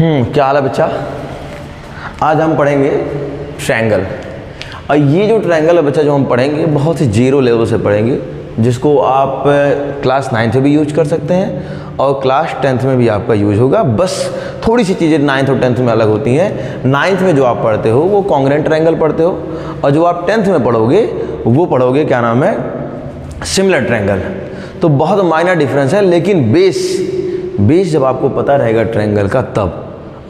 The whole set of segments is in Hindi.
क्या हाल है बच्चा। आज हम पढ़ेंगे ट्रायंगल। और ये जो ट्रायंगल है बच्चा जो हम पढ़ेंगे बहुत ही जीरो लेवल से पढ़ेंगे, जिसको आप क्लास 9th में भी यूज कर सकते हैं और क्लास 10th में भी आपका यूज होगा। बस थोड़ी सी चीज़ें 9th और 10th में अलग होती हैं। 9th में जो आप पढ़ते हो वो कॉन्ग्रुएंट ट्रायंगल पढ़ते हो, और जो आप 10th में पढ़ोगे वो पढ़ोगे क्या नाम है, सिमिलर ट्रायंगल। तो बहुत माइनर डिफरेंस है, लेकिन बेस जब आपको पता रहेगा ट्रायंगल का तब।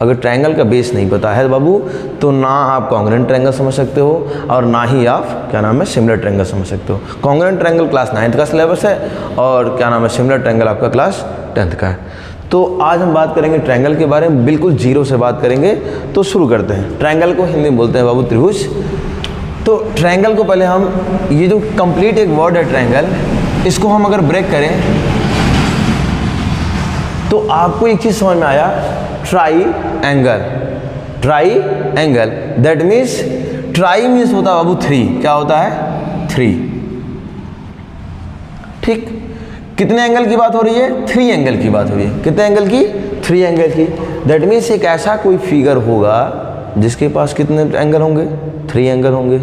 अगर ट्रायंगल का बेस नहीं पता है बाबू तो ना आप कॉन्ग्रुएंट ट्रायंगल समझ सकते हो और ना ही आप क्या नाम है सिमिलर ट्रायंगल समझ सकते हो। कॉन्ग्रुएंट ट्रायंगल क्लास 9th का सिलेबस है और क्या नाम है सिमिलर ट्रायंगल आपका क्लास 10th का है। तो आज हम बात करेंगे ट्रायंगल के बारे में, बिल्कुल जीरो से बात करेंगे। तो शुरू करते हैं। ट्रायंगल को हिंदी में बोलते हैं बाबू त्रिभुज। तो ट्रायंगल को पहले हम, ये जो कंप्लीट एक वर्ड है ट्रायंगल, इसको हम अगर ब्रेक करें तो आपको एक चीज समझ में आया, try angle. That means try means होता है बाबू 3। क्या होता है 3। ठीक, कितने एंगल की बात हो रही है, 3 एंगल की बात हो रही है। कितने एंगल की, 3 एंगल की। दैट मीन्स एक ऐसा कोई फिगर होगा जिसके पास कितने एंगल होंगे, 3 एंगल होंगे।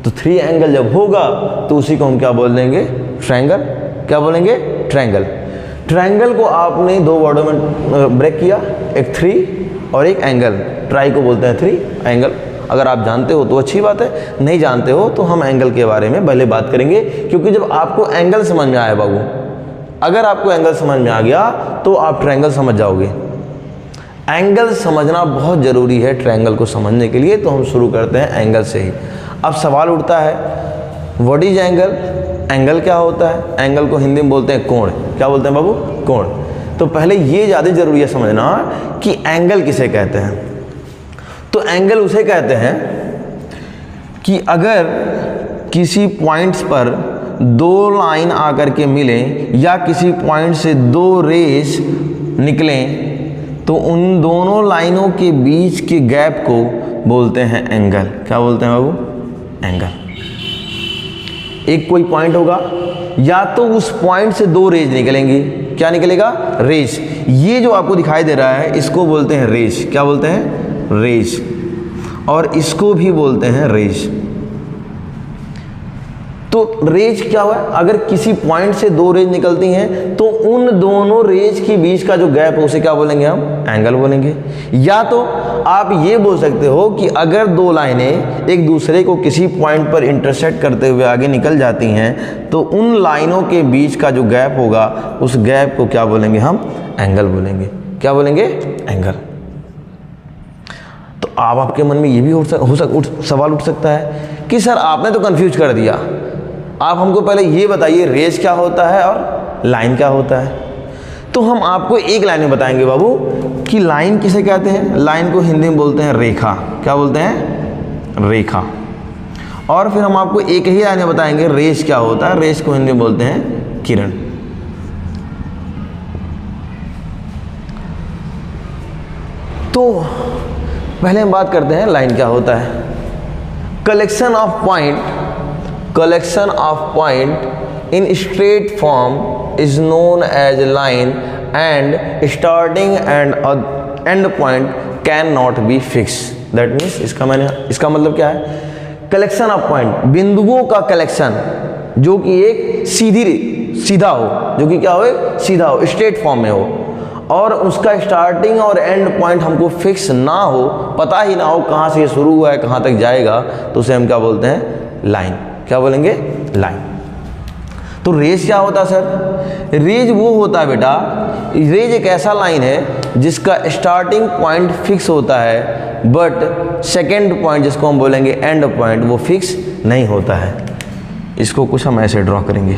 तो 3 एंगल जब होगा तो उसी को हम क्या बोल देंगे, ट्रायंगल। क्या बोलेंगे, ट्रायंगल। ट्रायंगल को आपने 2 वर्डों में ब्रेक किया, एक 3 और एक एंगल। ट्राई को बोलते हैं 3 एंगल। अगर आप जानते हो तो अच्छी बात है, नहीं जानते हो तो हम एंगल के बारे में पहले बात करेंगे, क्योंकि जब आपको एंगल समझ में आया बाबू, अगर आपको एंगल समझ में आ गया तो आप ट्रायंगल समझ जाओगे। एंगल समझना बहुत ज़रूरी है ट्रायंगल को समझने के लिए। तो हम शुरू करते हैं एंगल से ही। अब सवाल उठता है, व्हाट इज एंगल, एंगल क्या होता है। एंगल को हिंदी में बोलते हैं कोण। क्या बोलते हैं बाबू, कोण। तो पहले ये ज़्यादा जरूरी है समझना कि एंगल किसे कहते हैं। तो एंगल उसे कहते हैं कि अगर किसी पॉइंट्स पर 2 लाइन आकर के मिलें या किसी पॉइंट से 2 रेस निकलें तो उन दोनों लाइनों के बीच के गैप को बोलते हैं एंगल। क्या बोलते हैं बाबू, एंगल। एक कोई पॉइंट होगा, या तो उस पॉइंट से 2 रेज निकलेंगी। क्या निकलेगा, रेज। ये जो आपको दिखाई दे रहा है इसको बोलते हैं रेज। क्या बोलते हैं, रेज। और इसको भी बोलते हैं रेज। तो रेज क्या हुआ, अगर किसी पॉइंट से 2 रेज निकलती हैं तो उन दोनों रेज के बीच का जो गैप है उसे क्या बोलेंगे, हम एंगल बोलेंगे। या तो आप ये बोल सकते हो कि अगर 2 लाइनें एक दूसरे को किसी पॉइंट पर इंटरसेक्ट करते हुए आगे निकल जाती हैं तो उन लाइनों के बीच का जो गैप होगा उस गैप को क्या बोलेंगे, हम एंगल बोलेंगे। क्या बोलेंगे, एंगल। तो अब आपके मन में ये भी सवाल उठ सकता है कि सर आपने तो कंफ्यूज कर दिया, आप हमको पहले ये बताइए रेज क्या होता है और लाइन क्या होता है। तो हम आपको एक लाइन में बताएंगे बाबू कि लाइन किसे कहते हैं। लाइन को हिंदी में बोलते हैं रेखा। क्या बोलते हैं, रेखा। और फिर हम आपको एक ही लाइन में बताएंगे रेज क्या होता है। रेज को हिंदी में बोलते हैं किरण। तो पहले हम बात करते हैं लाइन क्या होता है। Collection of point in straight form is known as line and starting and end point can not be fix. That means इसका मतलब क्या है, कलेक्शन ऑफ पॉइंट, बिंदुओं का कलेक्शन जो कि एक सीधा हो, जो कि क्या हो, सीधा हो, स्ट्रेट फॉर्म में हो, और उसका स्टार्टिंग और एंड पॉइंट हमको फिक्स ना हो, पता ही ना हो कहाँ से ये शुरू हुआ है कहाँ तक जाएगा, तो उसे हम क्या बोलते हैं, लाइन। क्या बोलेंगे, लाइन। तो रेज क्या होता है सर, रेज वो होता है बेटा, रेज एक ऐसा लाइन है जिसका स्टार्टिंग पॉइंट फिक्स होता है बट सेकेंड पॉइंट जिसको हम बोलेंगे एंड पॉइंट वो फिक्स नहीं होता है। इसको कुछ हम ऐसे ड्रॉ करेंगे।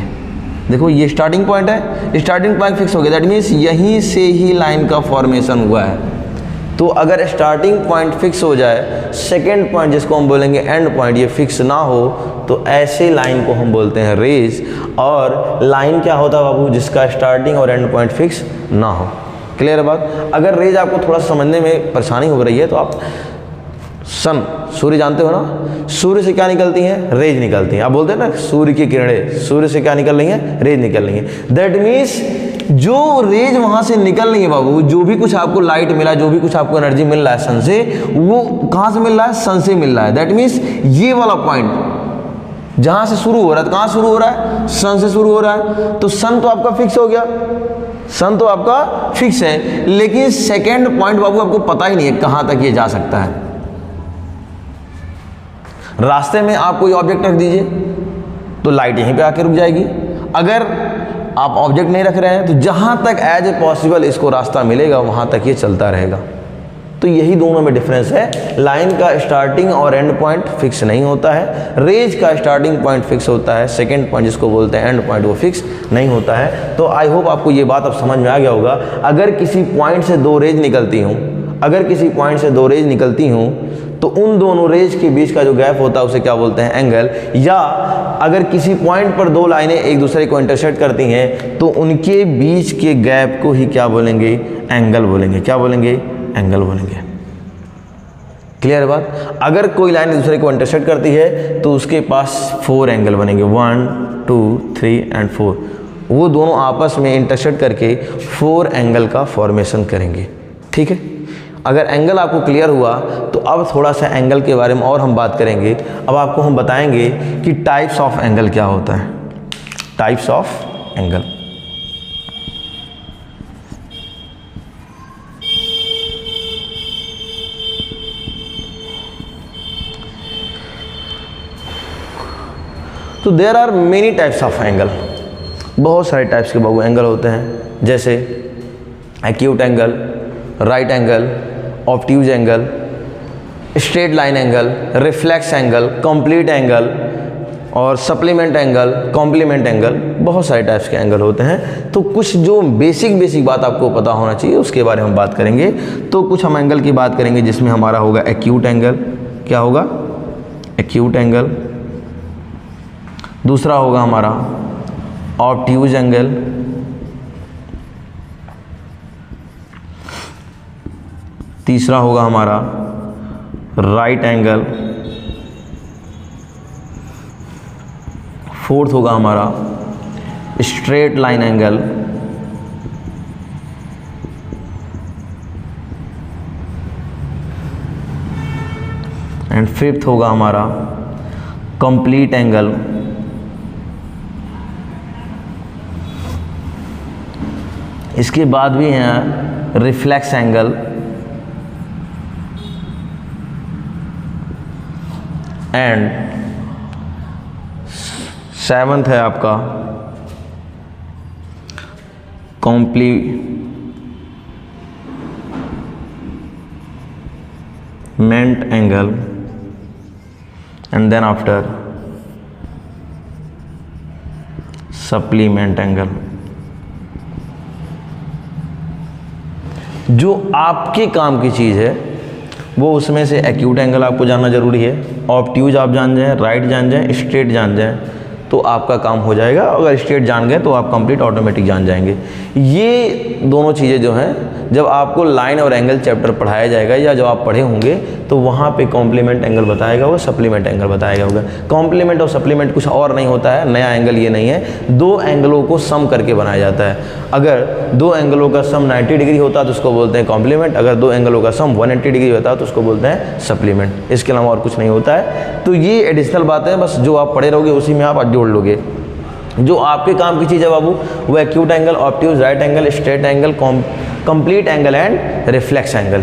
देखो ये स्टार्टिंग पॉइंट है, स्टार्टिंग पॉइंट फिक्स हो गया, दैट मीन्स यहीं से ही लाइन का फॉर्मेशन हुआ है। तो अगर स्टार्टिंग पॉइंट फिक्स हो जाए, सेकेंड पॉइंट जिसको हम बोलेंगे एंड पॉइंट ये फिक्स ना हो, तो ऐसे लाइन को हम बोलते हैं रेज। और लाइन क्या होता है बाबू, जिसका स्टार्टिंग और एंड पॉइंट फिक्स ना हो। क्लियर है बात। अगर रेज आपको थोड़ा समझने में परेशानी हो रही है तो आप सन, सूर्य जानते हो ना, सूर्य से क्या निकलती हैं, रेज निकलती हैं। आप बोलते हैं ना सूर्य की किरणें, सूर्य से क्या निकल रही हैं, रेज निकल रही हैं। दैट मीन्स जो रेज वहां से निकल रही है बाबू, जो भी कुछ आपको लाइट मिला, जो भी कुछ आपको एनर्जी मिल रहा है सन से, वो कहां से मिल रहा है? सन से मिल रहा है। दैट मीन्स ये वाला पॉइंट जहां से शुरू हो रहा है, कहां शुरू हो रहा है? सन से शुरू हो रहा है। तो सन तो आपका फिक्स हो गया, सन तो आपका फिक्स है, लेकिन सेकेंड पॉइंट बाबू आपको पता ही नहीं है कहां तक ये जा सकता है। रास्ते में आप कोई ऑब्जेक्ट रख दीजिए तो लाइट यहीं पे आके रुक जाएगी। अगर आप ऑब्जेक्ट नहीं रख रहे हैं तो जहां तक एज ए पॉसिबल इसको रास्ता मिलेगा वहां तक ये चलता रहेगा। तो यही दोनों में डिफरेंस है। लाइन का स्टार्टिंग और एंड पॉइंट फिक्स नहीं होता है, रेज का स्टार्टिंग पॉइंट फिक्स होता है, सेकंड पॉइंट जिसको बोलते हैं एंड पॉइंट वो फिक्स नहीं होता है। तो आई होप आपको ये बात अब समझ में आ गया होगा। अगर किसी पॉइंट से दो रेज निकलती हूँ, अगर किसी पॉइंट से दो रेज निकलती हूँ तो उन दोनों रेज के बीच का जो गैप होता है उसे क्या बोलते हैं? एंगल। या अगर किसी पॉइंट पर दो लाइनें एक दूसरे को इंटरसेक्ट करती हैं तो उनके बीच के गैप को ही क्या बोलेंगे? एंगल बोलेंगे। क्या बोलेंगे? एंगल बोलेंगे। क्लियर है बात? अगर कोई लाइन एक दूसरे को इंटरसेक्ट करती है तो उसके पास 4 एंगल बनेंगे, 1 2 3 एंड 4। वो दोनों आपस में इंटरसेक्ट करके 4 एंगल का फॉर्मेशन करेंगे। ठीक है, अगर एंगल आपको क्लियर हुआ तो अब थोड़ा सा एंगल के बारे में और हम बात करेंगे। अब आपको हम बताएंगे कि टाइप्स ऑफ एंगल क्या होता है। Types of angle. तो there are many types of angle. बहुत सारे टाइप्स के बाबू एंगल होते हैं, जैसे acute angle, right angle, obtuse angle, straight line angle, reflex angle, complete angle और सप्लीमेंट एंगल, कॉम्प्लीमेंट एंगल। बहुत सारे टाइप्स के एंगल होते हैं। तो कुछ जो बेसिक बात आपको पता होना चाहिए उसके बारे में हम बात करेंगे। तो कुछ हम एंगल की बात करेंगे जिसमें हमारा होगा एक्यूट एंगल। क्या होगा? Acute angle. दूसरा होगा हमारा ऑब्ट्यूज एंगल। तीसरा होगा हमारा राइट एंगल। फोर्थ होगा हमारा straight line angle. And fifth होगा हमारा कंप्लीट एंगल। इसके बाद भी हैं रिफ्लेक्स एंगल एंड सेवंथ है आपका complement angle and then after supplement angle. जो आपके काम की चीज़ है वो उसमें से एक्यूट एंगल आपको जानना जरूरी है, ऑब्ट्यूज आप जान जाएं, राइट जान जाएं, स्ट्रेट जान जाएं तो आपका काम हो जाएगा। अगर स्ट्रेट जान गए तो आप कंप्लीट ऑटोमेटिक जान जाएंगे। ये दोनों चीज़ें जो हैं जब आपको लाइन और एंगल चैप्टर पढ़ाया जाएगा या जब आप पढ़े होंगे तो वहाँ पे कॉम्प्लीमेंट एंगल बताएगा होगा, सप्लीमेंट एंगल बताएगा होगा। कॉम्प्लीमेंट और सप्लीमेंट कुछ और नहीं होता है, नया एंगल ये नहीं है। दो एंगलों को सम करके बनाया जाता है। अगर दो एंगलों का सम 90 डिग्री होता है तो उसको बोलते हैं कॉम्प्लीमेंट। अगर दो एंगलों का सम 180 डिग्री होता है तो उसको बोलते हैं सप्लीमेंट। इसके अलावा और कुछ नहीं होता है। तो ये एडिशनल बातें हैं, बस जो आप पढ़े रहोगे उसी में आप जोड़ लोगे। जो आपके काम की चीज़ है बाबू वो acute angle, obtuse, right angle, straight angle, complete angle and reflex angle.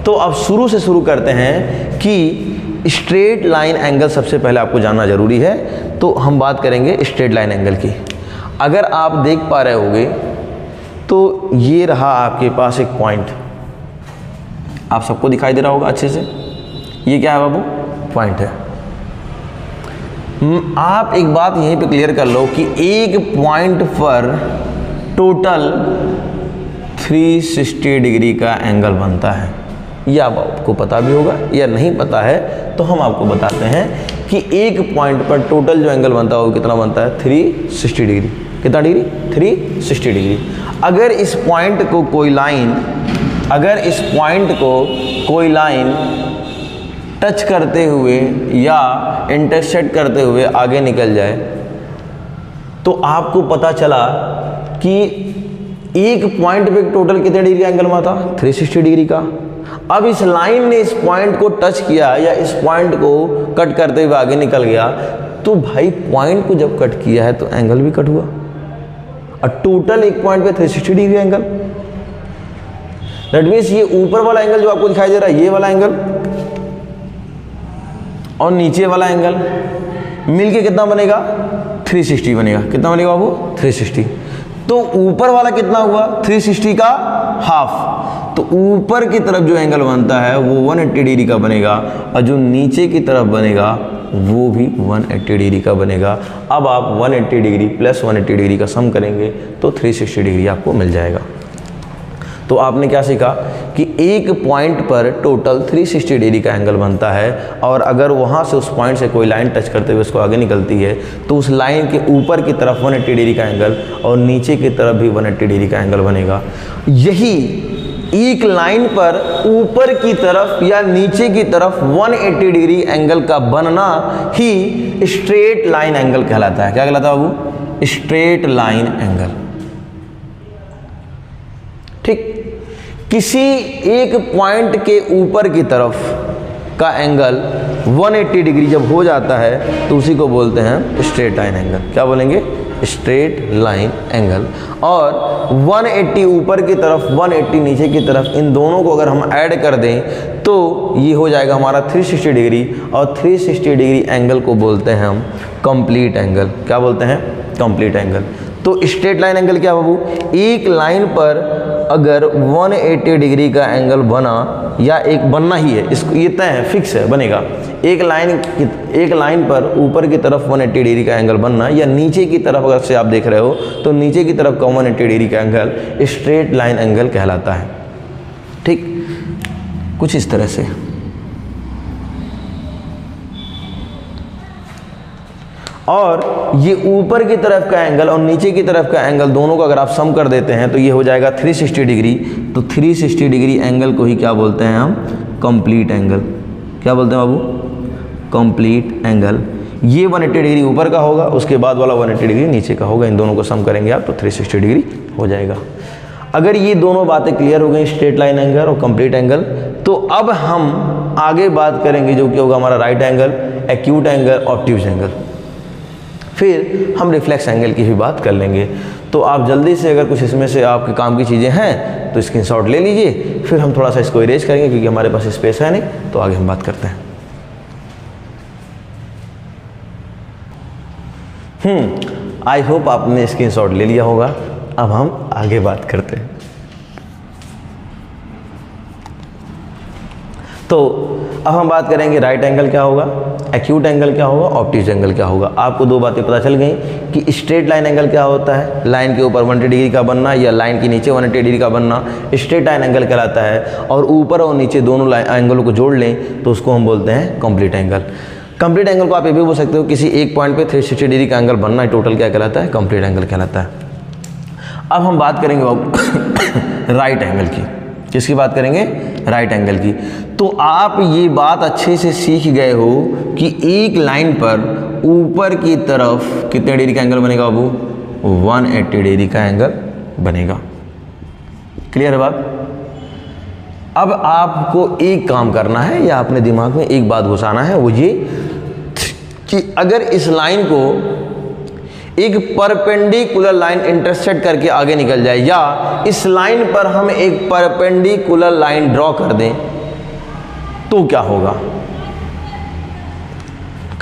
तो अब शुरू से शुरू करते हैं कि स्ट्रेट लाइन एंगल सबसे पहले आपको जानना जरूरी है। तो हम बात करेंगे स्ट्रेट लाइन एंगल की। अगर आप देख पा रहे होगे तो ये रहा आपके पास एक पॉइंट, आप सबको दिखाई दे रहा होगा अच्छे से। ये क्या है बाबू? पॉइंट है। आप एक बात यहीं पे क्लियर कर लो कि एक पॉइंट पर टोटल 360 डिग्री का एंगल बनता है। या आपको पता भी होगा या नहीं पता है तो हम आपको बताते हैं कि एक पॉइंट पर टोटल जो एंगल बनता है वो कितना बनता है? 360 डिग्री। कितना डिग्री? 360 डिग्री। अगर इस पॉइंट को कोई लाइन टच करते हुए या इंटरसेक्ट करते हुए आगे निकल जाए तो आपको पता चला कि एक पॉइंट पे टोटल कितने डिग्री का एंगल बना था? 360 डिग्री का। अब इस लाइन ने इस पॉइंट को टच किया या इस पॉइंट को कट करते हुए आगे निकल गया, तो भाई पॉइंट को जब कट किया है तो एंगल भी कट हुआ, और टोटल एक पॉइंट पे 360 डिग्री एंगल। दैट मीन्स ये ऊपर वाला एंगल जो आपको दिखाई दे रहा है, ये वाला एंगल और नीचे वाला एंगल मिलके कितना बनेगा? 360 बनेगा। कितना बनेगा बाबू? 360। तो ऊपर वाला कितना हुआ? 360 का हाफ। तो ऊपर की तरफ जो एंगल बनता है वो 180 डिग्री का बनेगा, और जो नीचे की तरफ बनेगा वो भी 180 डिग्री का बनेगा। अब आप 180 डिग्री प्लस 180 डिग्री का सम करेंगे तो 360 डिग्री आपको मिल जाएगा। तो आपने क्या सीखा कि एक पॉइंट पर टोटल 360 डिग्री का एंगल बनता है, और अगर वहाँ से उस पॉइंट से कोई लाइन टच करते हुए उसको आगे निकलती है तो उस लाइन के ऊपर की तरफ 180 डिग्री का एंगल और नीचे की तरफ भी 180 डिग्री का एंगल बनेगा। यही एक लाइन पर ऊपर की तरफ या नीचे की तरफ 180 डिग्री एंगल का बनना ही स्ट्रेट लाइन एंगल कहलाता है। क्या कहलाता है बाबू? Straight line angle. ठीक, किसी एक पॉइंट के ऊपर की तरफ का एंगल 180 डिग्री जब हो जाता है तो उसी को बोलते हैं स्ट्रेट लाइन एंगल। क्या बोलेंगे? Straight line angle. और 180 ऊपर की तरफ 180 नीचे की तरफ, इन दोनों को अगर हम ऐड कर दें तो ये हो जाएगा हमारा 360 डिग्री, और 360 डिग्री एंगल को बोलते हैं हम कंप्लीट एंगल। क्या बोलते हैं? Complete angle. तो स्ट्रेट लाइन एंगल क्या बाबू? एक लाइन पर अगर 180 डिग्री का एंगल बना, या एक बनना ही है, इसको ये तय है, फिक्स है, बनेगा। एक लाइन पर ऊपर की तरफ 180 डिग्री का एंगल बनना, या नीचे की तरफ अगर से आप देख रहे हो तो नीचे की तरफ का 180 डिग्री का एंगल स्ट्रेट लाइन एंगल कहलाता है। ठीक, कुछ इस तरह से। और ये ऊपर की तरफ का एंगल और नीचे की तरफ का एंगल दोनों को अगर आप सम कर देते हैं तो ये हो जाएगा 360 डिग्री। तो 360 डिग्री एंगल को ही क्या बोलते हैं हम? Complete angle. क्या बोलते हैं बाबू? Complete angle. ये 180 डिग्री ऊपर का होगा, उसके बाद वाला 180 डिग्री नीचे का होगा। इन दोनों को सम करेंगे आप तो 360 डिग्री हो जाएगा। अगर ये दोनों बातें क्लियर हो गई, स्ट्रेट लाइन एंगल और कंप्लीट एंगल, तो अब हम आगे बात करेंगे जो कि होगा हमारा right angle, acute angle, obtuse angle. फिर हम रिफ्लेक्स एंगल की भी बात कर लेंगे। तो आप जल्दी से अगर कुछ इसमें से आपके काम की चीज़ें हैं तो स्क्रीनशॉट ले लीजिए, फिर हम थोड़ा सा इसको इरेज करेंगे क्योंकि हमारे पास स्पेस है नहीं। तो आगे हम बात करते हैं। आई होप आपने स्क्रीनशॉट ले लिया होगा। अब हम आगे बात करते हैं। तो अब हम बात करेंगे राइट एंगल क्या होगा, एक्यूट एंगल क्या होगा, ऑब्ट्यूज एंगल क्या होगा। आपको दो बातें पता चल गई कि स्ट्रेट लाइन एंगल क्या होता है, लाइन के ऊपर 180 डिग्री का बनना या लाइन के नीचे 180 डिग्री का बनना स्ट्रेट लाइन एंगल कहलाता है। और ऊपर और नीचे दोनों एंगलों को जोड़ लें तो उसको हम बोलते हैं कंप्लीट एंगल। कंप्लीट एंगल को आप ये भी बोल सकते हो किसी एक पॉइंट पे 360 डिग्री का एंगल बनना टोटल क्या कहलाता है? कंप्लीट एंगल कहलाता है। अब हम बात करेंगे राइट एंगल की। किसकी बात करेंगे? राइट एंगल की। तो आप ये बात अच्छे से सीख गए हो कि एक लाइन पर ऊपर की तरफ कितने डिग्री का एंगल बनेगा बाबू? 180 डिग्री का एंगल बनेगा। क्लियर है बात? अब आपको एक काम करना है या अपने दिमाग में एक बात घुसाना है, वो ये कि अगर इस लाइन को एक परपेंडिकुलर लाइन इंटरसेक्ट करके आगे निकल जाए, या इस लाइन पर हम एक परपेंडिकुलर लाइन ड्रॉ कर दें तो क्या होगा?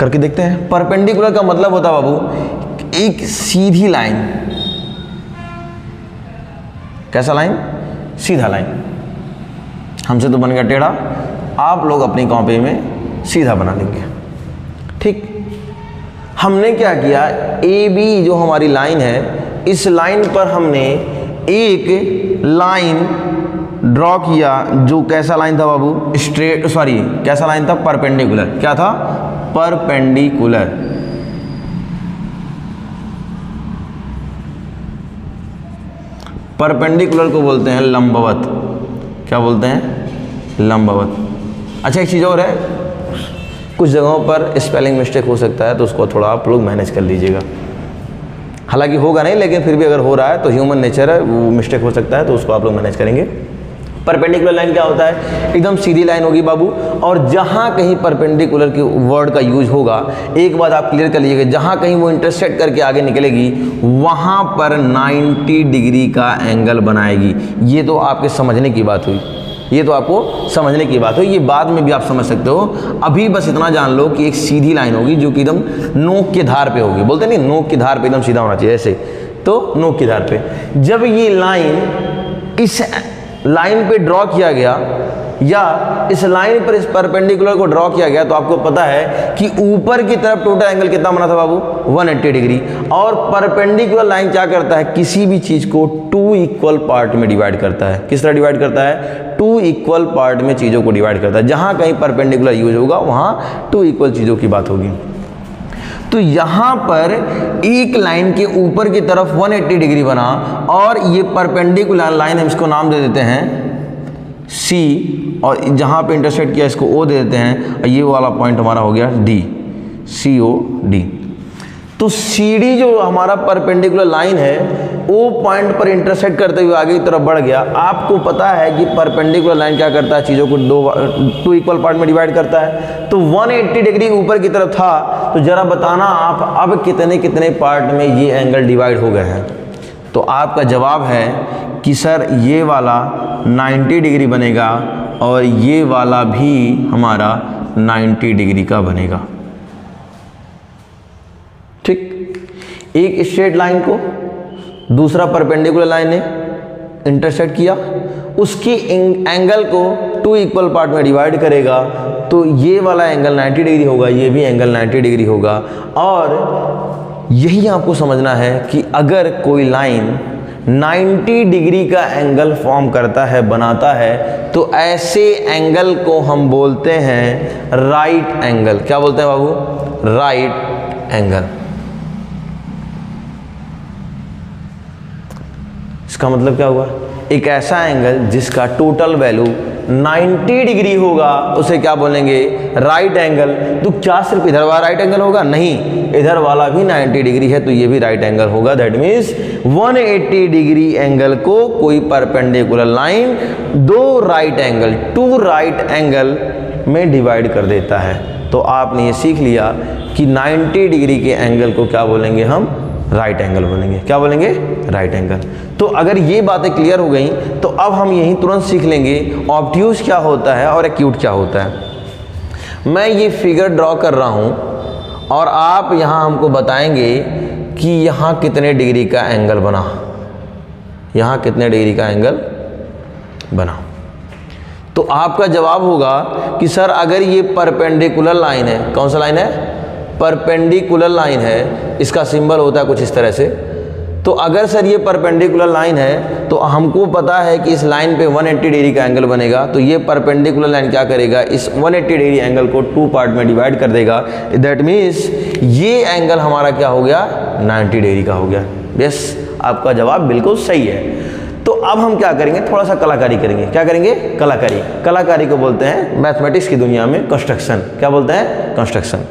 करके देखते हैं। परपेंडिकुलर का मतलब होता है बाबू एक सीधी लाइन। कैसा लाइन? सीधा लाइन। हमसे तो बन गया टेढ़ा, आप लोग अपनी कॉपी में सीधा बना लेंगे। ठीक, हमने क्या किया, ए बी जो हमारी लाइन है, इस लाइन पर हमने एक लाइन ड्रॉ किया जो कैसा लाइन था बाबू? स्ट्रेट, सॉरी कैसा लाइन था? परपेंडिकुलर। क्या था? परपेंडिकुलर। परपेंडिकुलर को बोलते हैं लंबवत। क्या बोलते हैं? लंबवत। अच्छा, एक चीज़ और है, कुछ जगहों पर स्पेलिंग मिस्टेक हो सकता है तो उसको थोड़ा आप लोग मैनेज कर लीजिएगा। हालांकि होगा नहीं, लेकिन फिर भी अगर हो रहा है तो ह्यूमन नेचर है, वो मिस्टेक हो सकता है, तो उसको आप लोग मैनेज करेंगे। परपेंडिकुलर लाइन क्या होता है? एकदम सीधी लाइन होगी बाबू, और जहाँ कहीं परपेंडिकुलर के वर्ड का यूज होगा, एक बात आप क्लियर कर लीजिएगा, जहाँ कहीं वो इंटरसेक्ट करके आगे निकलेगी वहाँ पर 90 डिग्री का एंगल बनाएगी। ये तो आपके समझने की बात हुई, ये तो आपको समझने की बात हुई, ये बाद में भी आप समझ सकते हो। अभी बस इतना जान लो कि एक सीधी लाइन होगी जो कि एकदम नोक के धार पे होगी, बोलते नहीं नोक की धार पे एकदम सीधा होना चाहिए, ऐसे, तो नोक की धार पे जब ये लाइन इस लाइन पे ड्रॉ किया गया या इस लाइन पर इस परपेंडिकुलर को ड्रॉ किया गया, तो आपको पता है कि ऊपर की तरफ टोटल एंगल कितना बना था बाबू? 180 डिग्री। और परपेंडिकुलर लाइन क्या करता है? किसी भी चीज को 2 इक्वल पार्ट में डिवाइड करता है। किस तरह डिवाइड करता है? 2 इक्वल पार्ट में चीजों को डिवाइड करता है। जहां कहीं परपेंडिकुलर यूज होगा वहां 2 इक्वल चीजों की बात होगी। तो यहाँ पर एक लाइन के ऊपर की तरफ 180 डिग्री बना, और ये परपेंडिकुलर लाइन हम इसको नाम दे देते हैं C, और जहाँ पे इंटरसेक्ट किया इसको O दे देते हैं, और ये वाला पॉइंट हमारा हो गया D, COD। तो CD जो हमारा परपेंडिकुलर लाइन है O पॉइंट पर इंटरसेक्ट करते हुए आगे की तरफ बढ़ गया। आपको पता है कि परपेंडिकुलर लाइन क्या करता है? चीज़ों को 2 इक्वल पार्ट में डिवाइड करता है। तो 180 डिग्री ऊपर की तरफ था, तो जरा बताना आप अब कितने कितने पार्ट में ये एंगल डिवाइड हो गए हैं? तो आपका जवाब है कि सर ये वाला 90 डिग्री बनेगा और ये वाला भी हमारा 90 डिग्री का बनेगा। ठीक, एक स्ट्रेट लाइन को दूसरा परपेंडिकुलर लाइन ने इंटरसेक्ट किया, उसकी एंगल को 2 इक्वल पार्ट में डिवाइड करेगा, तो ये वाला एंगल 90 डिग्री होगा, ये भी एंगल 90 डिग्री होगा। और यही आपको समझना है कि अगर कोई लाइन 90 डिग्री का एंगल फॉर्म करता है, बनाता है, तो ऐसे एंगल को हम बोलते हैं राइट एंगल। क्या बोलते हैं बाबू? Right angle. इसका मतलब क्या हुआ? एक ऐसा एंगल जिसका टोटल वैल्यू 90 डिग्री होगा उसे क्या बोलेंगे? Right angle. तो क्या सिर्फ इधर वाला राइट एंगल होगा? नहीं, इधर वाला भी 90 डिग्री है तो ये भी राइट एंगल होगा। दैट मीन्स 180 डिग्री एंगल को कोई perpendicular line 2 right angle, 2 right angle में डिवाइड कर देता है। तो आपने ये सीख लिया कि 90 डिग्री के एंगल को क्या बोलेंगे? हम राइट एंगल बोलेंगे। क्या बोलेंगे? Right angle. तो अगर ये बातें क्लियर हो गई तो अब हम यहीं तुरंत सीख लेंगे ऑब्ट्यूज क्या होता है और एक्यूट क्या होता है। मैं ये फिगर ड्रॉ कर रहा हूँ और आप यहाँ हमको बताएंगे कि यहाँ कितने डिग्री का एंगल बना, यहाँ कितने डिग्री का एंगल बना। तो आपका जवाब होगा कि सर अगर ये परपेंडिकुलर लाइन है, कौन सा लाइन है? परपेंडिकुलर लाइन है, इसका सिंबल होता है कुछ इस तरह से। तो अगर सर ये परपेंडिकुलर लाइन है तो हमको पता है कि इस लाइन पे 180 डिग्री का एंगल बनेगा, तो ये परपेंडिकुलर लाइन क्या करेगा? इस 180 डिग्री एंगल को 2 पार्ट में डिवाइड कर देगा। दैट मीन्स ये एंगल हमारा क्या हो गया? 90 डिग्री का हो गया। यस, आपका जवाब बिल्कुल सही है। तो अब हम क्या करेंगे? थोड़ा सा कलाकारी करेंगे। क्या करेंगे? कलाकारी। कलाकारी को बोलते हैं मैथमेटिक्स की दुनिया में कंस्ट्रक्शन। क्या बोलते हैं? कंस्ट्रक्शन।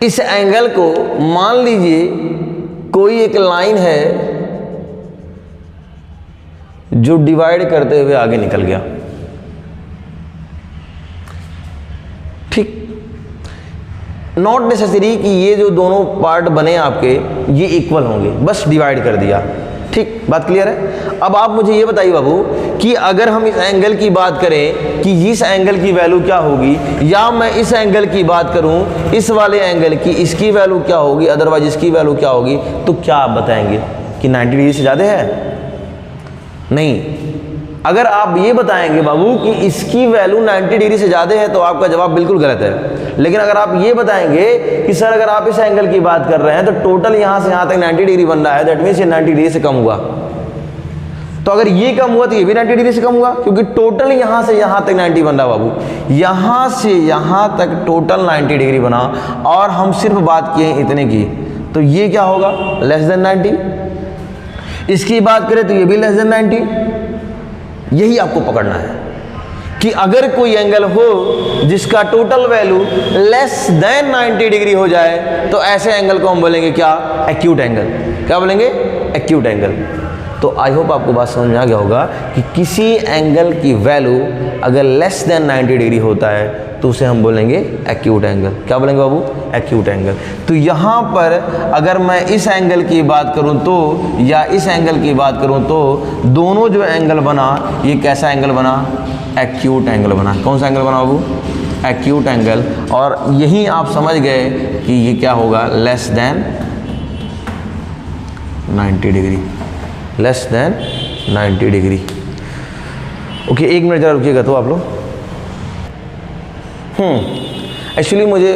इस एंगल को मान लीजिए कोई एक लाइन है जो डिवाइड करते हुए आगे निकल गया। ठीक, नॉट नेसेसरी कि ये जो दोनों पार्ट बने आपके ये इक्वल होंगे, बस डिवाइड कर दिया। ठीक, बात क्लियर है? अब आप मुझे ये बताइए बाबू कि अगर हम इस एंगल की बात करें कि इस एंगल की वैल्यू क्या होगी, या मैं इस एंगल की बात करूं इस वाले एंगल की, इसकी वैल्यू क्या होगी, अदरवाइज इसकी वैल्यू क्या होगी, तो क्या आप बताएंगे कि 90 डिग्री से ज़्यादा है? नहीं। अगर आप ये बताएंगे बाबू कि इसकी वैल्यू 90 डिग्री से ज़्यादा है तो आपका जवाब बिल्कुल गलत है। लेकिन अगर आप ये बताएंगे कि सर अगर आप इस एंगल की बात कर रहे हैं तो टोटल यहाँ से यहाँ तक 90 डिग्री बन रहा है, दैट मीन्स ये 90 डिग्री से कम हुआ। तो अगर ये कम हुआ तो ये भी 90 डिग्री से कम हुआ, क्योंकि टोटल यहाँ से यहाँ तक 90 बन रहा बाबू। यहाँ से यहाँ तक टोटल 90 डिग्री बना और हम सिर्फ बात किए इतने की, तो ये क्या होगा? Less than 90। इसकी बात करें तो ये भी लेस देन 90। यही आपको पकड़ना है कि अगर कोई एंगल हो जिसका total value less than 90 degree हो जाए तो ऐसे एंगल को हम बोलेंगे क्या? Acute angle. क्या बोलेंगे? Acute angle. तो आई होप आपको बात समझ में आ गया होगा कि किसी एंगल की वैल्यू अगर लेस देन 90 डिग्री होता है तो उसे हम बोलेंगे एक्यूट एंगल। क्या बोलेंगे बाबू? Acute angle. तो यहाँ पर अगर मैं इस एंगल की बात करूँ तो या इस एंगल की बात करूँ तो दोनों जो एंगल बना ये कैसा एंगल बना? एक्यूट एंगल बना। कौन सा एंगल बना बाबू? Acute angle. और यही आप समझ गए कि ये क्या होगा? Less than 90 degree. Less than 90 degree. Okay, एक मिनट जरा रुकिएगा तो आप लोग। एक्चुअली मुझे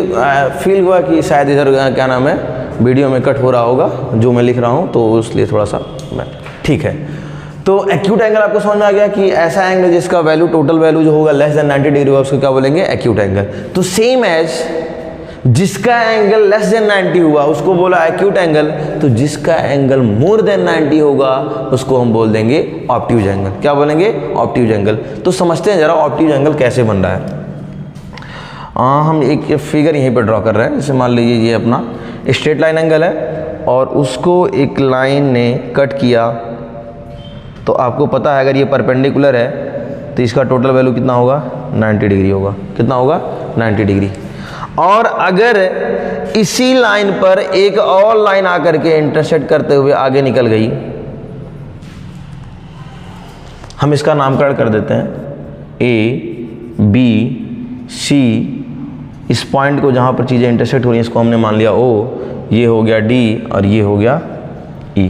फील हुआ कि शायद इधर क्या नाम है वीडियो में कट हो रहा होगा जो मैं लिख रहा हूँ, तो इसलिए थोड़ा सा मैं ठीक है। तो एक्यूट एंगल आपको समझ में आ गया कि ऐसा एंगल जिसका वैल्यू टोटल वैल्यू जो होगा लेस देन 90 डिग्री होगा उसको क्या बोलेंगे? Acute angle. तो सेम एज जिसका एंगल लेस देन 90 हुआ उसको बोला एक्यूट एंगल, तो जिसका एंगल मोर देन 90 होगा उसको हम बोल देंगे ऑब्ट्यूज एंगल। क्या बोलेंगे? Obtuse angle. तो समझते हैं जरा ऑब्ट्यूज एंगल कैसे बन रहा है। हम एक फिगर यहीं पर ड्रॉ कर रहे हैं। जैसे मान लीजिए ये अपना स्ट्रेट लाइन एंगल है और उसको एक लाइन ने कट किया, तो आपको पता है अगर ये परपेंडिकुलर है तो इसका टोटल वैल्यू कितना होगा? 90 डिग्री होगा। कितना होगा? 90 डिग्री। और अगर इसी लाइन पर एक और लाइन आकर के इंटरसेक्ट करते हुए आगे निकल गई, हम इसका नामकरण कर देते हैं A, B, C। इस पॉइंट को जहाँ पर चीज़ें इंटरसेक्ट हो रही हैं इसको हमने मान लिया O, ये हो गया D और ये हो गया E।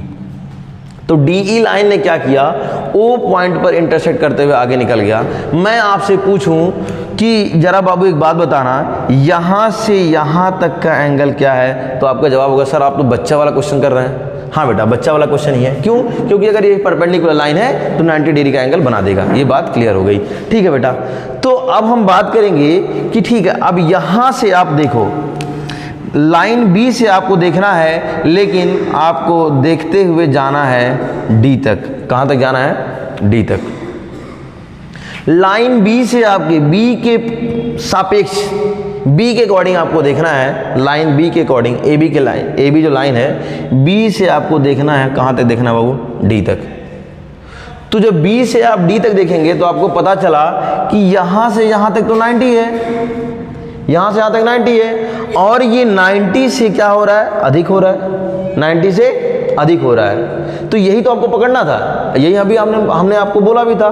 तो DE लाइन ने क्या किया? O पॉइंट पर इंटरसेक्ट करते हुए आगे निकल गया। मैं आपसे पूछूं कि जरा बाबू एक बात बताना, यहाँ से यहाँ तक का एंगल क्या है? तो आपका जवाब होगा सर आप तो बच्चा वाला क्वेश्चन कर रहे हैं। हाँ बेटा, बच्चा वाला क्वेश्चन ही है। क्यों? क्योंकि अगर ये परपेंडिकुलर लाइन है तो 90 डिग्री का एंगल बना देगा। ये बात क्लियर हो गई। ठीक है बेटा, तो अब हम बात करेंगे कि ठीक है अब यहाँ से आप देखो, लाइन B से आपको देखना है लेकिन आपको देखते हुए जाना है D तक। कहाँ तक जाना है? D तक। लाइन B से आपके B के सापेक्ष, B के अकॉर्डिंग आपको देखना है। लाइन B के अकॉर्डिंग AB के लाइन, AB जो लाइन है B से आपको देखना है। कहाँ तक देखना है बाबू? D तक। तो जब B से आप D तक देखेंगे तो आपको पता चला कि यहाँ से यहाँ तक तो 90 है, यहाँ से यहाँ तक 90 है और ये 90 से क्या हो रहा है? अधिक हो रहा है। 90 से अधिक हो रहा है। तो यही तो आपको पकड़ना था। यही अभी हमने आपको बोला भी था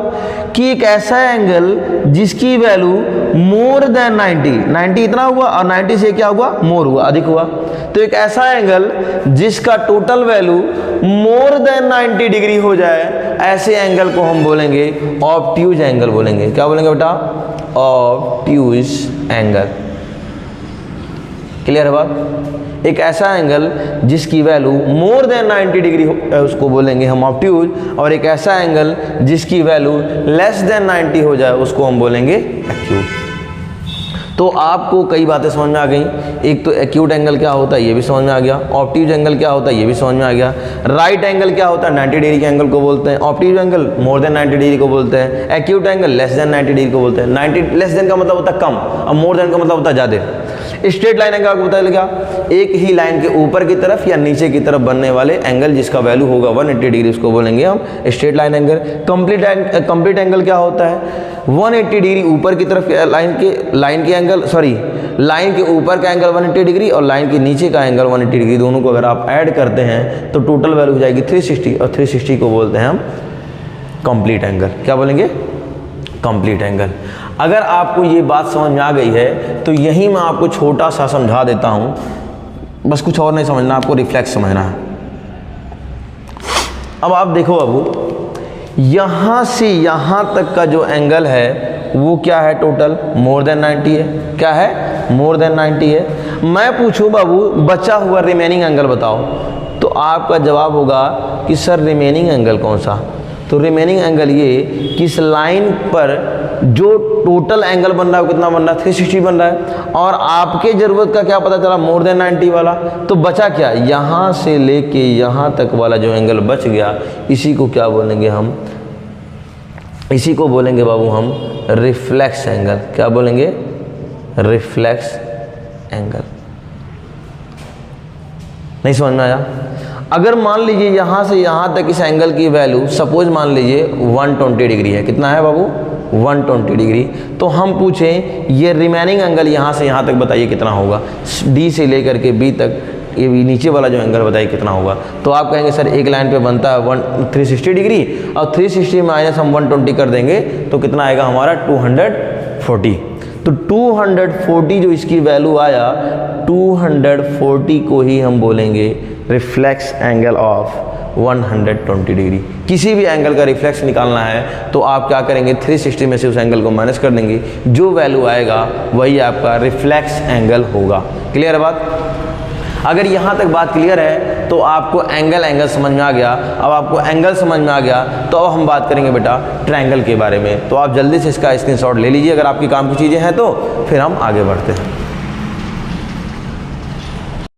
कि एक ऐसा एंगल जिसकी वैल्यू मोर देन 90 इतना हुआ और 90 से क्या हुआ? मोर हुआ, अधिक हुआ। तो एक ऐसा एंगल जिसका total value more than 90 degree हो जाए, ऐसे एंगल को हम बोलेंगे ऑब्ट्यूज एंगल बोलेंगे। क्या बोलेंगे बेटा? Obtuse angle. क्लियर है बात? एक ऐसा एंगल जिसकी वैल्यू मोर देन 90 डिग्री है उसको बोलेंगे हम ऑब्ट्यूज, और एक ऐसा एंगल जिसकी वैल्यू लेस देन 90 हो जाए उसको हम बोलेंगे एक्यूट। तो आपको कई बातें समझ में आ गई। एक तो एक्यूट एंगल क्या होता है ये भी समझ में आ गया, ऑब्ट्यूज एंगल क्या होता है ये भी समझ में आ गया, राइट एंगल क्या होता है 90 डिग्री के एंगल को बोलते हैं, obtuse angle more than 90 degree को बोलते हैं, acute angle less than 90 degree को बोलते हैं। 90 लेस देन का मतलब होता है कम और मोर देन का मतलब होता है ज़्यादा। स्ट्रेट लाइन एंगल आपको पता चल गया, एक ही लाइन के ऊपर की तरफ या नीचे की तरफ बनने वाले एंगल जिसका वैल्यू होगा 180 डिग्री उसको बोलेंगे हम straight line angle. Complete angle क्या होता है? 180 डिग्री ऊपर की तरफ लाइन के एंगल, सॉरी लाइन के ऊपर का एंगल 180 डिग्री और लाइन के नीचे का एंगल 180 डिग्री, दोनों को अगर आप ऐड करते हैं तो टोटल वैल्यू हो जाएगी 360 और 360 को बोलते हैं हम कंप्लीट एंगल। क्या बोलेंगे? Complete angle. अगर आपको ये बात समझ में आ गई है तो यहीं मैं आपको छोटा सा समझा देता हूँ, बस कुछ और नहीं समझना, आपको रिफ्लेक्स समझना है। अब आप देखो बाबू, यहाँ से यहाँ तक का जो एंगल है वो क्या है? टोटल मोर देन 90 है। क्या है? मोर देन 90 है। मैं पूछूं बाबू बचा हुआ रिमेनिंग एंगल बताओ, तो आपका जवाब होगा कि सर रिमेनिंग एंगल कौन सा? तो रिमेनिंग एंगल ये कि इस लाइन पर जो टोटल एंगल बन रहा है वो कितना बन रहा है? 360 बन रहा है, और आपके ज़रूरत का क्या पता चला? मोर देन 90 वाला। तो बचा क्या? यहाँ से लेके यहाँ तक वाला जो एंगल बच गया इसी को क्या बोलेंगे हम? इसी को बोलेंगे बाबू हम रिफ्लेक्स एंगल। क्या बोलेंगे? Reflex angle. नहीं समझ में आया? अगर मान लीजिए यहाँ से यहाँ तक इस एंगल की वैल्यू सपोज मान लीजिए 120 डिग्री है। कितना है बाबू? 120 डिग्री। तो हम पूछें ये रिमेनिंग एंगल यहाँ से यहाँ तक बताइए कितना होगा, डी से लेकर के बी तक, ये नीचे वाला जो एंगल बताइए कितना होगा। तो आप कहेंगे सर एक लाइन पे बनता है 360 डिग्री और 360 माइनस हम 120 कर देंगे तो कितना आएगा हमारा 240। तो 240 जो इसकी वैल्यू आया, 240 को ही हम बोलेंगे रिफ्लेक्स एंगल ऑफ 120 डिग्री। किसी भी एंगल का रिफ्लेक्स निकालना है तो आप क्या करेंगे, 360 में से उस एंगल को माइनस कर देंगे, जो वैल्यू आएगा वही आपका रिफ्लेक्स एंगल होगा। क्लियर है बात? अगर यहाँ तक बात क्लियर है तो आपको एंगल समझ में आ गया। अब आपको एंगल समझ में आ गया तो अब हम बात करेंगे बेटा ट्रायंगल के बारे में। तो आप जल्दी से इसका स्क्रीनशॉट ले लीजिए अगर आपकी काम की चीज़ें हैं तो, फिर हम आगे बढ़ते हैं।